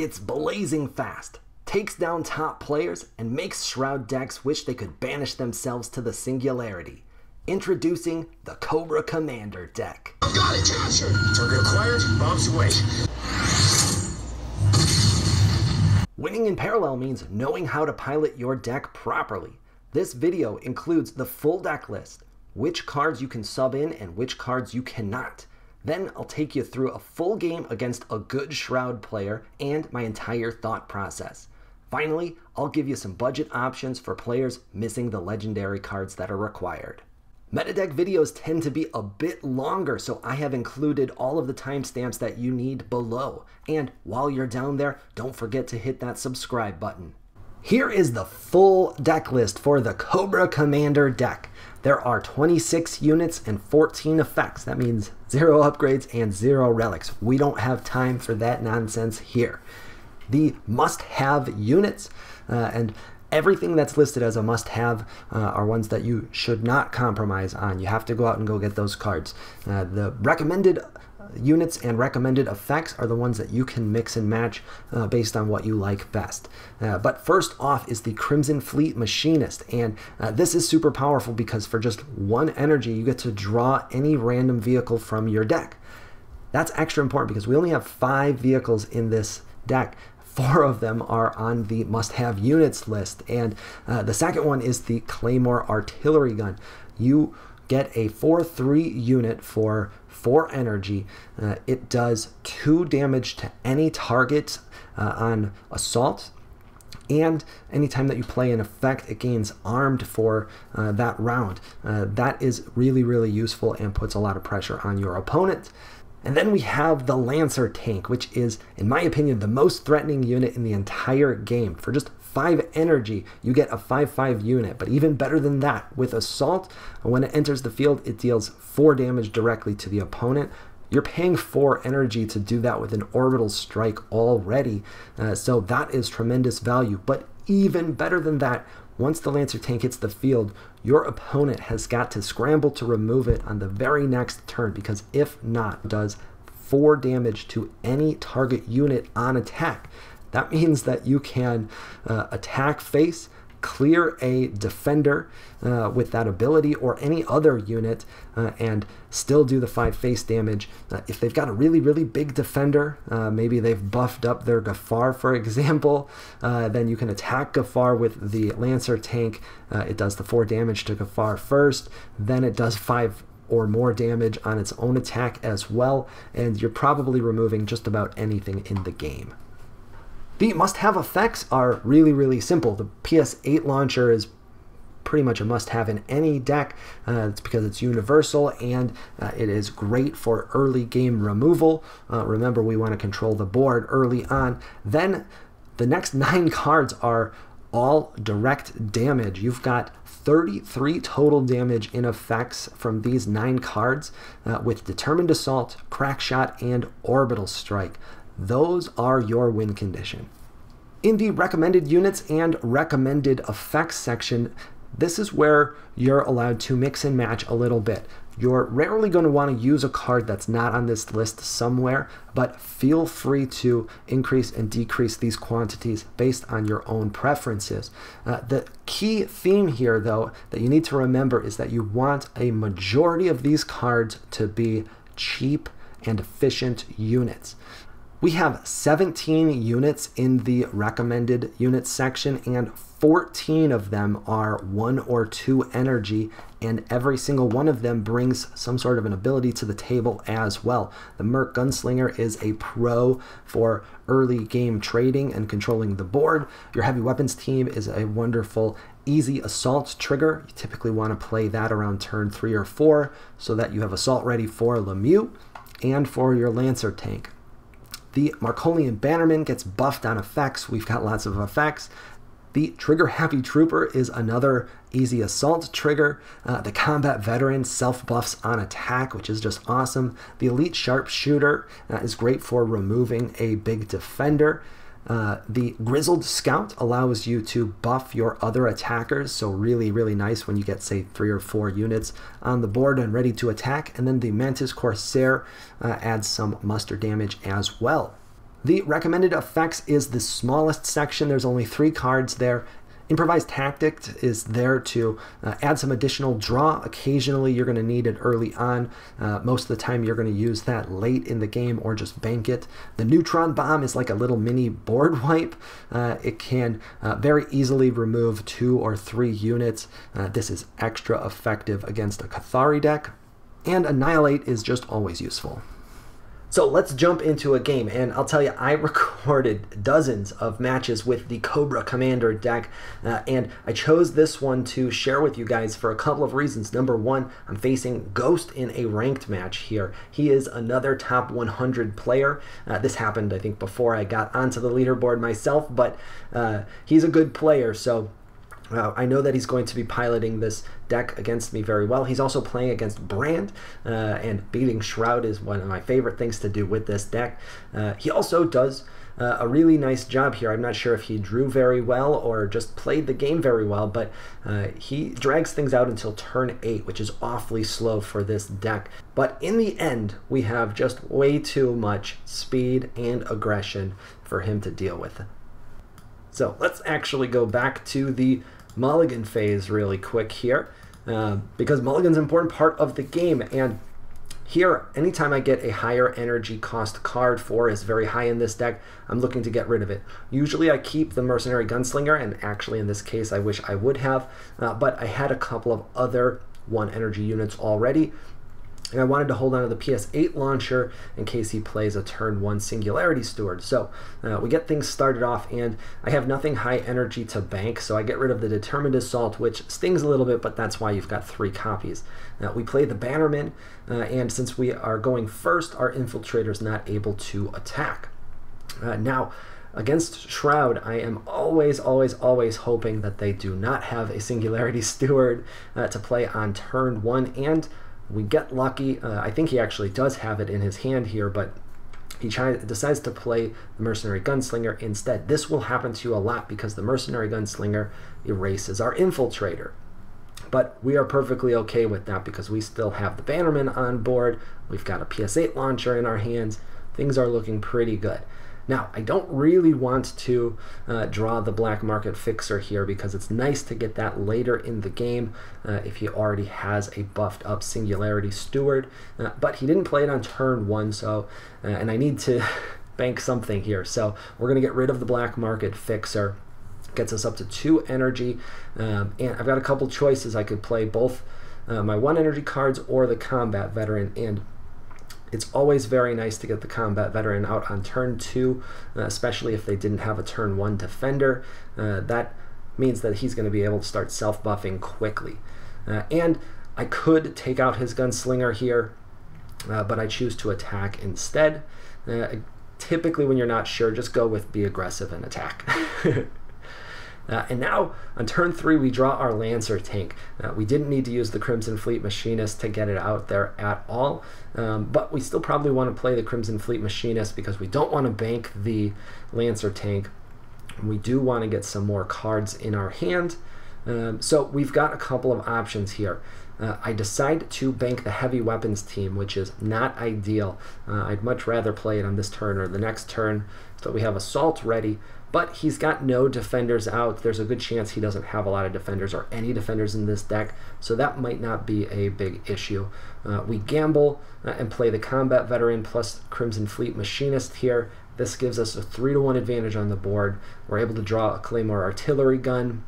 It's blazing fast, takes down top players, and makes Shroud decks wish they could banish themselves to the singularity. Introducing the KOBRA Kommander deck. Got it, captured! Target acquired, bombs away. Winning in parallel means knowing how to pilot your deck properly. This video includes the full deck list, which cards you can sub in and which cards you cannot. Then I'll take you through a full game against a good Shroud player and my entire thought process. Finally, I'll give you some budget options for players missing the legendary cards that are required. Metadeck videos tend to be a bit longer, so I have included all of the timestamps that you need below. And while you're down there, don't forget to hit that subscribe button. Here is the full deck list for the KOBRA Kommander deck. There are 26 units and 14 effects. That means 0 upgrades and 0 relics. We don't have time for that nonsense here. The must-have units and everything that's listed as a must-have are ones that you should not compromise on. You have to go out and go get those cards. The recommended units and recommended effects are the ones that you can mix and match based on what you like best. But first off is the Crimson Fleet Machinist, and this is super powerful because for just 1 energy you get to draw any random vehicle from your deck. That's extra important because we only have 5 vehicles in this deck. 4 of them are on the must-have units list, and the second one is the Claymore Artillery Gun. You get a 4/3 unit for 4 energy. It does 2 damage to any target on assault, and anytime that you play an effect, it gains armed for that round. That is really, really useful and puts a lot of pressure on your opponent. And then we have the Lancer tank, which is, in my opinion, the most threatening unit in the entire game. For just 5 energy, you get a 5/5 unit, but even better than that, with Assault, when it enters the field, it deals 4 damage directly to the opponent. You're paying 4 energy to do that with an Orbital strike already, so that is tremendous value. But even better than that, once the Lancer tank hits the field, your opponent has got to scramble to remove it on the very next turn, because if not, it does 4 damage to any target unit on attack. That means that you can attack face, clear a defender with that ability or any other unit and still do the 5 face damage. If they've got a really, really big defender, maybe they've buffed up their Gafar, for example, then you can attack Gafar with the Lancer tank. It does the 4 damage to Gafar first, then it does 5 or more damage on its own attack as well, and you're probably removing just about anything in the game. The must-have effects are really, really simple. The PS8 launcher is pretty much a must-have in any deck. It's because it's universal and it is great for early game removal. Remember, we want to control the board early on. Then the next 9 cards are all direct damage. You've got 33 total damage in effects from these 9 cards with Determined Assault, Crack Shot, and Orbital Strike. Those are your win condition. In the recommended units and recommended effects section, this is where you're allowed to mix and match a little bit. You're rarely going to want to use a card that's not on this list somewhere, but feel free to increase and decrease these quantities based on your own preferences. The key theme here, though, that you need to remember is that you want a majority of these cards to be cheap and efficient units. We have 17 units in the recommended units section, and 14 of them are 1 or 2 energy, and every single one of them brings some sort of an ability to the table as well. The Merc Gunslinger is a pro for early game trading and controlling the board. Your Heavy Weapons team is a wonderful easy assault trigger. You typically want to play that around turn 3 or 4 so that you have assault ready for Lemieux and for your Lancer tank. The Marcolian Bannerman gets buffed on effects. We've got lots of effects. The Trigger Happy Trooper is another easy assault trigger. The Combat Veteran self-buffs on attack, which is just awesome. The Elite Sharpshooter is great for removing a big defender. The Grizzled Scout allows you to buff your other attackers, so really, really nice when you get, say, 3 or 4 units on the board and ready to attack. And then the Mantis Corsair adds some muster damage as well. The recommended effects is the smallest section. There's only 3 cards there. Improvised Tactics is there to add some additional draw. Occasionally you're going to need it early on. Most of the time you're going to use that late in the game or just bank it. The Neutron Bomb is like a little mini board wipe. It can very easily remove 2 or 3 units. This is extra effective against a Cathari deck. And Annihilate is just always useful. So let's jump into a game, and I'll tell you, I recorded dozens of matches with the KOBRA Kommander deck, and I chose this one to share with you guys for a couple of reasons. Number one, I'm facing Ghost in a ranked match here. He is another top 100 player. This happened, I think, before I got onto the leaderboard myself, but he's a good player, so I know that he's going to be piloting this deck against me very well. He's also playing against Brand, and beating Shroud is one of my favorite things to do with this deck. He also does a really nice job here. I'm not sure if he drew very well or just played the game very well, but he drags things out until turn 8, which is awfully slow for this deck. But in the end, we have just way too much speed and aggression for him to deal with. So let's actually go back to the mulligan phase really quick here, because mulligan's an important part of the game, and here anytime I get a higher energy cost card, 4 is very high in this deck, I'm looking to get rid of it. Usually I keep the Mercenary Gunslinger, and actually in this case I wish I would have, but I had a couple of other 1 energy units already, and I wanted to hold on to the PS8 launcher in case he plays a turn 1 Singularity Steward. So we get things started off, and I have nothing high energy to bank, so I get rid of the Determined Assault, which stings a little bit, but that's why you've got 3 copies. We play the Bannerman, and since we are going first, our Infiltrator's not able to attack. Now, against Shroud, I am always hoping that they do not have a Singularity Steward to play on turn 1, and we get lucky. I think he actually does have it in his hand here, but he decides to play the Mercenary Gunslinger instead. This will happen to you a lot because the Mercenary Gunslinger erases our Infiltrator. But we are perfectly okay with that because we still have the Bannerman on board. We've got a PS8 launcher in our hands. Things are looking pretty good. Now, I don't really want to draw the Black Market Fixer here because it's nice to get that later in the game if he already has a buffed up Singularity Steward, but he didn't play it on turn 1, so and I need to bank something here, so we're going to get rid of the Black Market Fixer. Gets us up to 2 energy, and I've got a couple choices. I could play both my 1 energy cards or the Combat Veteran, and it's always very nice to get the Combat Veteran out on turn 2, especially if they didn't have a turn 1 Defender. That means that he's going to be able to start self-buffing quickly. And I could take out his Gunslinger here, but I choose to attack instead. Typically when you're not sure, just go with be aggressive and attack. And now, on turn 3, we draw our Lancer tank. We didn't need to use the Crimson Fleet Machinist to get it out there at all, but we still probably want to play the Crimson Fleet Machinist because we don't want to bank the Lancer tank. We do want to get some more cards in our hand, so we've got a couple of options here. I decide to bank the Heavy Weapons team, which is not ideal. I'd much rather play it on this turn or the next turn so we have Assault ready. But he's got no defenders out. There's a good chance he doesn't have a lot of defenders or any defenders in this deck, so that might not be a big issue. We gamble and play the Combat Veteran plus Crimson Fleet Machinist here. This gives us a 3-to-1 advantage on the board. We're able to draw a Claymore Artillery Gun,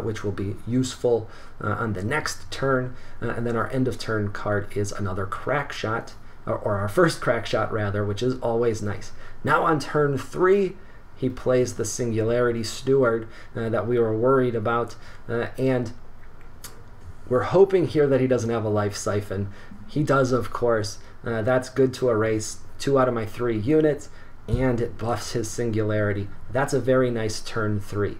which will be useful on the next turn. And then our end of turn card is another Crack Shot, or our first Crack Shot rather, which is always nice. Now on turn 3, he plays the Singularity Steward that we were worried about, and we're hoping here that he doesn't have a Life Siphon. He does, of course. That's good to erase 2 out of my 3 units, and it buffs his Singularity. That's a very nice turn 3.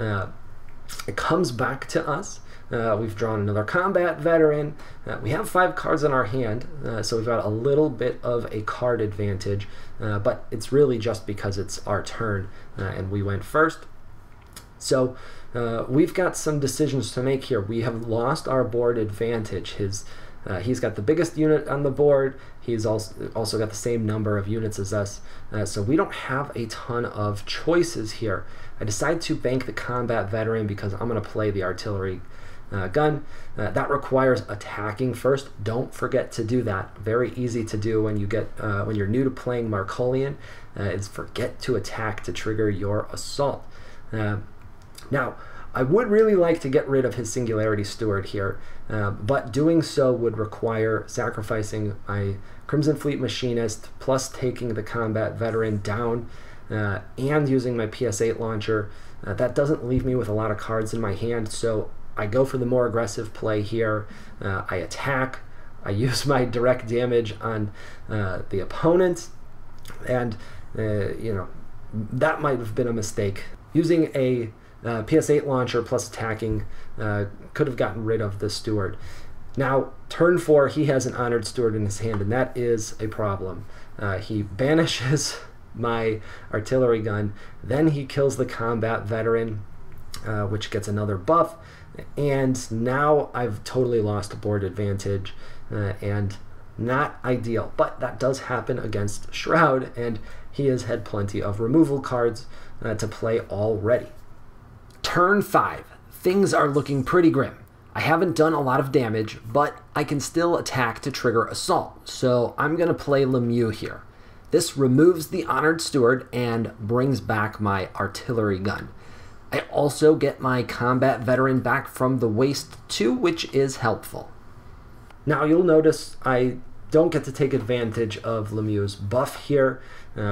It comes back to us. We've drawn another Combat Veteran. We have 5 cards in our hand, so we've got a little bit of a card advantage, but it's really just because it's our turn and we went first. So we've got some decisions to make here. We have lost our board advantage. His He's got the biggest unit on the board. He's also got the same number of units as us, so we don't have a ton of choices here. I decide to bank the combat veteran because I'm going to play the artillery gun. That requires attacking first. Don't forget to do that. Very easy to do when you're new to playing Marcolian. Is forget to attack to trigger your assault. Now, I would really like to get rid of his Singularity Steward here, but doing so would require sacrificing my Crimson Fleet Machinist, plus taking the combat veteran down, and using my PS8 launcher. That doesn't leave me with a lot of cards in my hand, so I go for the more aggressive play here. I attack, I use my direct damage on the opponent, and that might have been a mistake. Using a PS8 launcher plus attacking could have gotten rid of the steward. Now, turn 4, he has an Honored Steward in his hand, and that is a problem. He banishes my artillery gun, then he kills the combat veteran, which gets another buff, and now I've totally lost board advantage, and not ideal. But that does happen against Shroud, and he has had plenty of removal cards to play already. Turn 5. Things are looking pretty grim. I haven't done a lot of damage, but I can still attack to trigger assault, so I'm going to play Lemieux here. This removes the Honored Steward and brings back my artillery gun. I also get my combat veteran back from the waste too, which is helpful. Now you'll notice I don't get to take advantage of Lemieux's buff here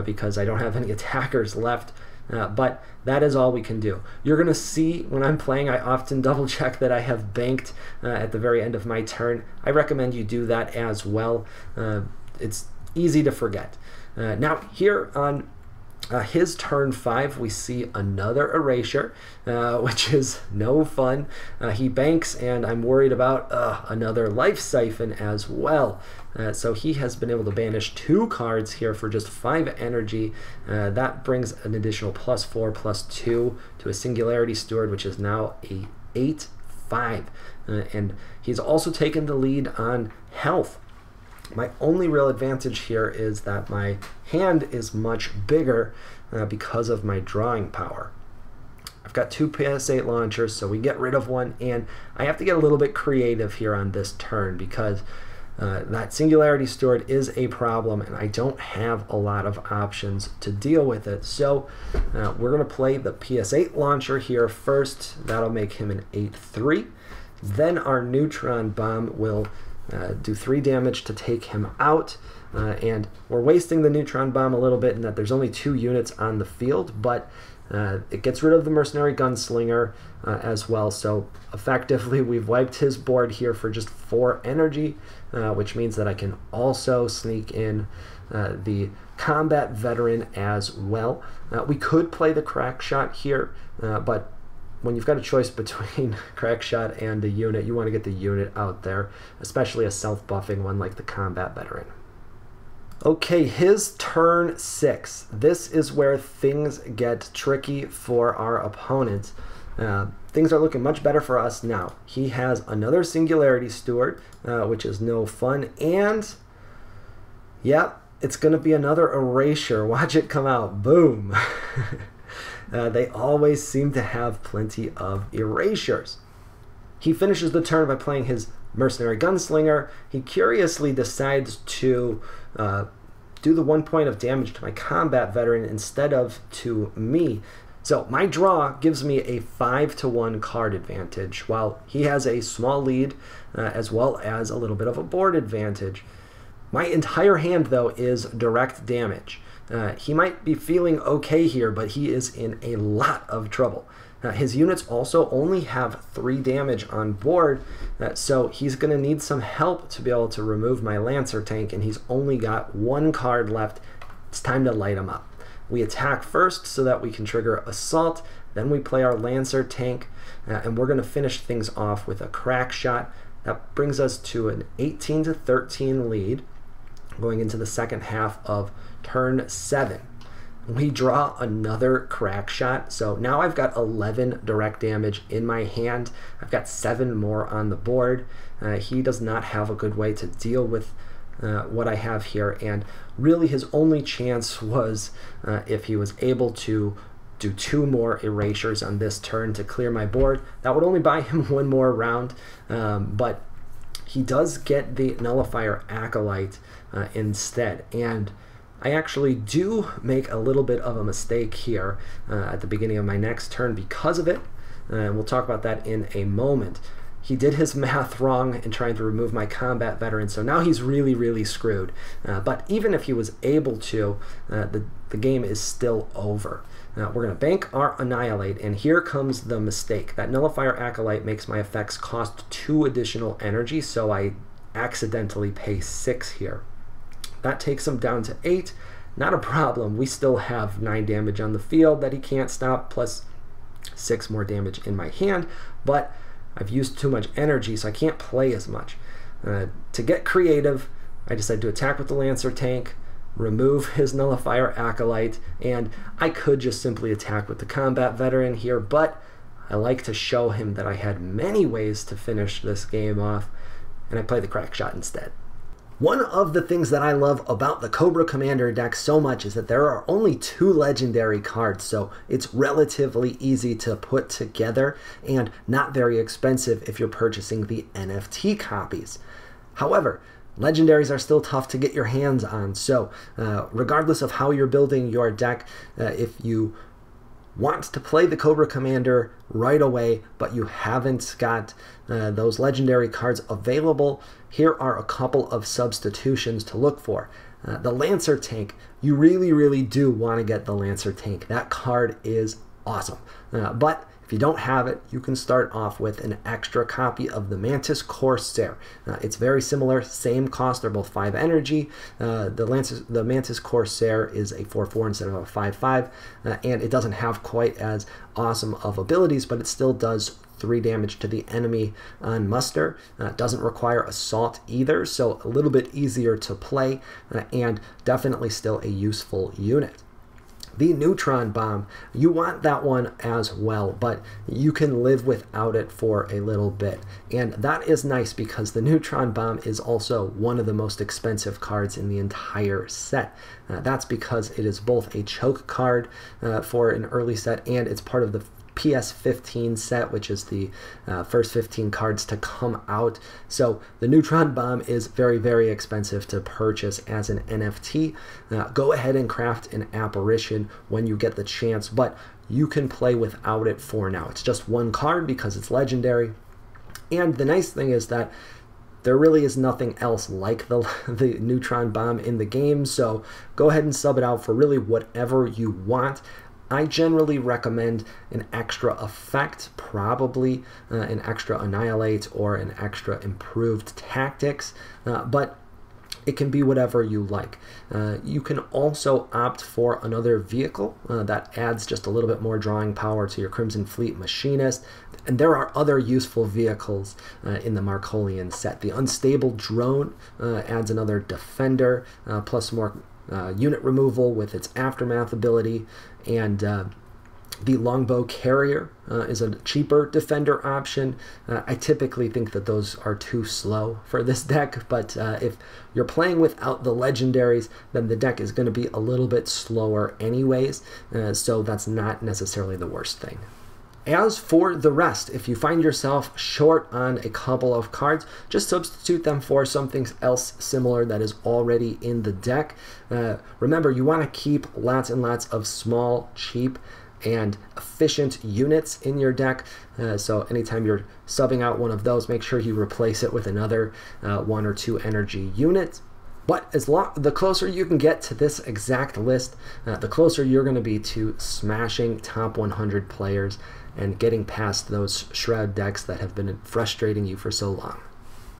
because I don't have any attackers left. But that is all we can do. You're going to see when I'm playing, I often double check that I have banked at the very end of my turn. I recommend you do that as well. It's easy to forget. Now here on his turn 5, we see another erasure, which is no fun. He banks, and I'm worried about another life siphon as well. So he has been able to banish 2 cards here for just 5 energy. That brings an additional +4/+2 to a Singularity Steward, which is now a 8/5. And he's also taken the lead on health. My only real advantage here is that my hand is much bigger because of my drawing power. I've got 2 PS8 launchers, so we get rid of one, and I have to get a little bit creative here on this turn because that Singularity Steward is a problem, and I don't have a lot of options to deal with it. So we're going to play the PS8 launcher here first. That'll make him an 8/3. Then our Neutron Bomb will do 3 damage to take him out, and we're wasting the Neutron Bomb a little bit in that there's only 2 units on the field, but it gets rid of the Mercenary Gunslinger as well, so effectively we've wiped his board here for just 4 energy, which means that I can also sneak in the combat veteran as well. We could play the Crack Shot here, but when you've got a choice between Crack Shot and a unit, you want to get the unit out there, especially a self-buffing one like the combat veteran. Okay, his turn 6. This is where things get tricky for our opponent. Things are looking much better for us now. He has another Singularity Steward, which is no fun, and yep, it's going to be another erasure. Watch it come out. Boom. They always seem to have plenty of erasures. He finishes the turn by playing his Mercenary Gunslinger. He curiously decides to do the 1 point of damage to my combat veteran instead of to me. So my draw gives me a 5-to-1 card advantage, while he has a small lead as well as a little bit of a board advantage. My entire hand, though, is direct damage. He might be feeling okay here, but he is in a lot of trouble. His units also only have 3 damage on board, so he's going to need some help to be able to remove my Lancer tank, and he's only got 1 card left. It's time to light him up. We attack first so that we can trigger Assault, then we play our Lancer tank, and we're going to finish things off with a Crack Shot. That brings us to an 18-13 lead going into the second half of turn 7. We draw another crack shot, so now I've got 11 direct damage in my hand. I've got 7 more on the board. He does not have a good way to deal with what I have here, and really his only chance was if he was able to do 2 more erasures on this turn to clear my board. That would only buy him 1 more round, but he does get the Nullifier Acolyte instead, and I actually do make a little bit of a mistake here at the beginning of my next turn because of it, and we'll talk about that in a moment. He did his math wrong in trying to remove my combat veteran, so now he's really screwed. But even if he was able to, the game is still over. We're going to bank our Annihilate, and here comes the mistake. That Nullifier Acolyte makes my effects cost 2 additional energy, so I accidentally pay 6 here. That takes him down to 8. Not a problem. We still have 9 damage on the field that he can't stop, plus 6 more damage in my hand, but I've used too much energy, so I can't play as much. To get creative, I decided to attack with the Lancer tank, remove his Nullifier Acolyte, and I could just simply attack with the combat veteran here, but I like to show him that I had many ways to finish this game off, and I play the crack shot instead. One of the things that I love about the Cobra Commander deck so much is that there are only 2 legendary cards, so it's relatively easy to put together and not very expensive if you're purchasing the NFT copies. However, legendaries are still tough to get your hands on, so regardless of how you're building your deck, if you want to play the Cobra Commander right away, but you haven't got those legendary cards available, here are a couple of substitutions to look for. The Lancer tank, you really do want to get the Lancer tank. That card is awesome. But if you don't have it, you can start off with an extra copy of the Mantis Corsair. It's very similar, same cost, they're both 5 energy. The Mantis Corsair is a 4/4 instead of a 5/5, and it doesn't have quite as awesome of abilities, but it still does 3 damage to the enemy on muster. Doesn't require assault either, so a little bit easier to play, and definitely still a useful unit. The Neutron Bomb, you want that one as well, but you can live without it for a little bit. And that is nice because the Neutron Bomb is also one of the most expensive cards in the entire set. That's because it is both a choke card for an early set, and it's part of the PS15 set, which is the first 15 cards to come out. So the Neutron Bomb is very expensive to purchase as an NFT. Go ahead and craft an Apparition when you get the chance, but you can play without it for now. It's just 1 card because it's legendary. And the nice thing is that there really is nothing else like the Neutron Bomb in the game, so go ahead and sub it out for really whatever you want. I generally recommend an extra effect, probably an extra Annihilate or an extra improved Tactics, but it can be whatever you like. You can also opt for another vehicle that adds just a little bit more drawing power to your Crimson Fleet Machinist, and there are other useful vehicles in the Marcolian set. The Unstable Drone adds another defender, plus more unit removal with its Aftermath ability, and the Longbow Carrier is a cheaper defender option. I typically think that those are too slow for this deck, but if you're playing without the legendaries, then the deck is going to be a little bit slower anyways, so that's not necessarily the worst thing. As for the rest, if you find yourself short on a couple of cards, just substitute them for something else similar that is already in the deck. Remember, you want to keep lots and lots of small, cheap, and efficient units in your deck. So anytime you're subbing out one of those, make sure you replace it with another 1 or 2 energy unit. But the closer you can get to this exact list, the closer you're going to be to smashing top 100 players and getting past those Shroud decks that have been frustrating you for so long.